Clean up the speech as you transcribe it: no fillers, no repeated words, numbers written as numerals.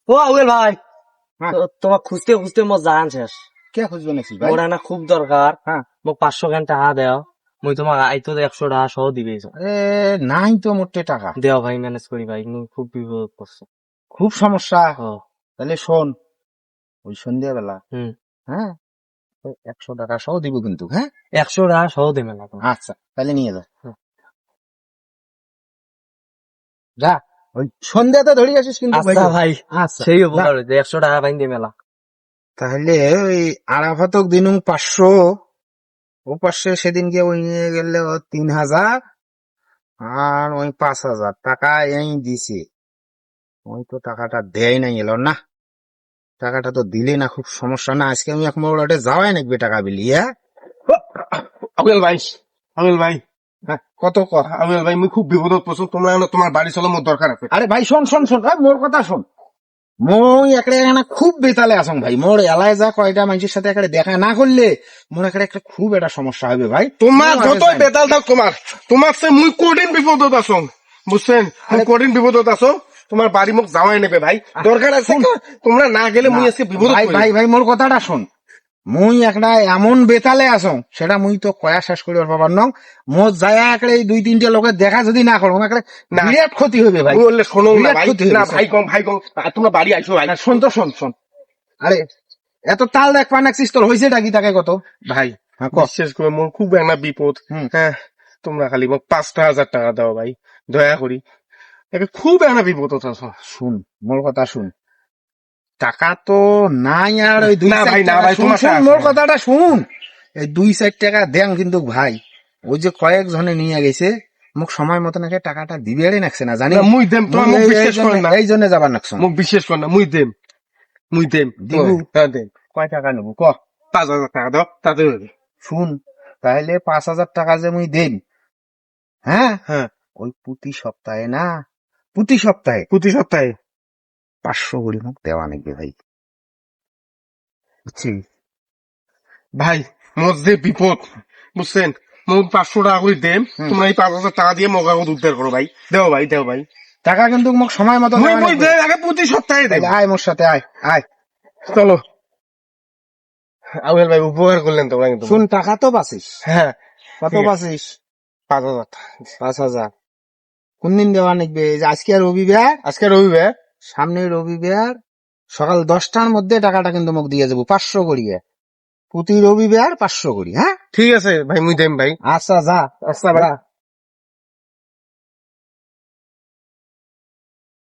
ও আউয়েল ভাই, হ্যাঁ। তোমার খুঁজতে খুঁজতে মোর জান শেষ। কে খুঁজবে নাকি ভাই? মোরা না খুব দরকার। হ্যাঁ। মোক 500 খান টাকা দেও, মুই তোমার আইতো 100 টাকা সহ দিবে। আরে নাই তো মোটে টাকা, দেও ভাই, ম্যানেজ করি ভাই, মুই খুব বিপদ পড়ছে। খুব সমস্যা। ও তাহলে শোন, ওই সন্ধ্যা বেলা, হুম, হ্যাঁ, ওই 100 টাকা সহ দিব কিন্তু, হ্যাঁ। 100 টাকা সহ দেবে না তোমার। আচ্ছা তাহলে নিয়ে যা, হুম। যা ওই সন্ধ্যাতে ধরে আসিস কিন্তু আচ্ছা ভাই, আচ্ছা সেই যা। উপকার হয়েছে, 100 টাকা বাইন দিয়ে মেলা। তাহলে ওই আরাফাতক দিনুম 500, ও পাশে সেদিন গিয়ে ওই নিয়ে গেলে ও 3000, আর ওই 5000 টাকা এই দিছে। ওই তো টাকাটা দেয় নাই, এলো না, টাকাটা তো দিলে না, খুব সমস্যা না। আজকে আমি এক মোড়ে যাওয়াই নাকবে টাকা বিলি, হ্যাঁ। আমিল ভাই, আমিল ভাই, কত ক। আমিল ভাই, মুই খুব বিপদত পড়ছো। তোমরা এখন তোমার বাড়ি চলো, মোর দরকার আছে। আরে ভাই শোন শোন শোন, মোর কথা শোন। মই একটা এখানে খুব বেতালে আসং ভাই, মোর এলায় যা কয়টা মানুষের সাথে একটা দেখা না করলে মোর একটা খুব একটা সমস্যা হবে ভাই। তোমার মোর আগে যতই যাই। বেতাল থাক, তোমার সে মুই কঠিন বিপদত আছো, বুঝছেন? মুই কঠিন বিপদত আছো। তোমার বাড়ি মোক যাওয়াই নেবে ভাই, দরকার আছে। তোমরা না গেলে মুই আজকে বিপদত ভাই পড়ি। ভাই ভাই মোর কথাটা শোন। মুই একটা এমন বেতালে আসং, সেটা মুই তো কয়া শেষ করিবার পাবার নং। মোর যায় একটা এই 2-3টে লোকের দেখা যদি না করো, একটা না। বিরাট ক্ষতি হবে ভাই। মুই বললে শোনো না বিরাট ভাই, ক্ষতি হবে। না ভাই কম, ভাই কম, তোমরা বাড়ি আইসো ভাই। শোন তো শোন শোন, আরে এত তাল দেখ পানাক্সিস, তোর হয়েছে ডাকি তাকে কত ভাই হ্যাঁ ক। বিশেষ করে মোর খুব একটা বিপদ। হুম। হ্যাঁ, তোমরা খালি মোক 5,000 টাকা দাও ভাই, দয়া করি। একে খুব একটা বিপদত আছো। শুন, মোর কথা শুন, টাকা তো নাই, আর ওই না ভাই, না ভাই, শুন তোমার শুন টাকা মোর আছে। কথাটা শুন, এই 2-4 টাকা দেন কিন্তু ভাই। ওই যে কয়েকজনে নিয়ে গেছে, মোক সময় মতো নাকি টাকাটা দিবে নাকছে না জানি। না, মুই দেম, তোমার মুখ বিশ্বাস করেন না। এই জন্য যাবার নাকছ। মুখ বিশ্বাস করেন না, মুই দেম, মুই দেম। দিবু? হ্যাঁ দেম। কয় টাকা নেবো ক। 5,000 টাকা দাও, তাতে শুন, তাহলে 5,000 টাকা যে মুই দেন, হ্যাঁ, হ্যাঁ, ওই প্রতি সপ্তাহে না, প্রতি সপ্তাহে প্রতি সপ্তাহে 500 করে মোক দেওয়া নাকবে ভাই, বুঝছি? ভাই মোর যে বিপদ, বুঝছেন? মোট 500 টাকা করে দেম, তোমরা এই 5,000 টাকা দিয়ে মগা উদ্ধার করো ভাই। দেও ভাই, দেও ভাই। টাকা কিন্তু মোক সময় মতো মুই দেওয়া মুই নাকবে। দে আগে প্রতি সপ্তাহে দেব। তাহলে আয় মোর সাথে, আয় আয়। চলো। আমিল ভাই উপকার করলেন তোমরা কিন্তু। শুন, টাকা তো পাচ্ছিস, হ্যাঁ, কত ঠিক আছে। পাচ্ছিস? 5,000। 5,000 কোন দিন দেওয়া নাকবে? যে আজকে রবিবার, আজকে রবিবার। সামনে রবিবার সকাল 10টার মধ্যে টাকাটা কিন্তু মোক দিয়ে যাবো, 500 করিয়ে প্রতি রবিবার, 500 করি, হ্যাঁ। ঠিক আছে ভাই, মুই দেম ভাই। আচ্ছা যা, আচ্ছা ভাই। যা।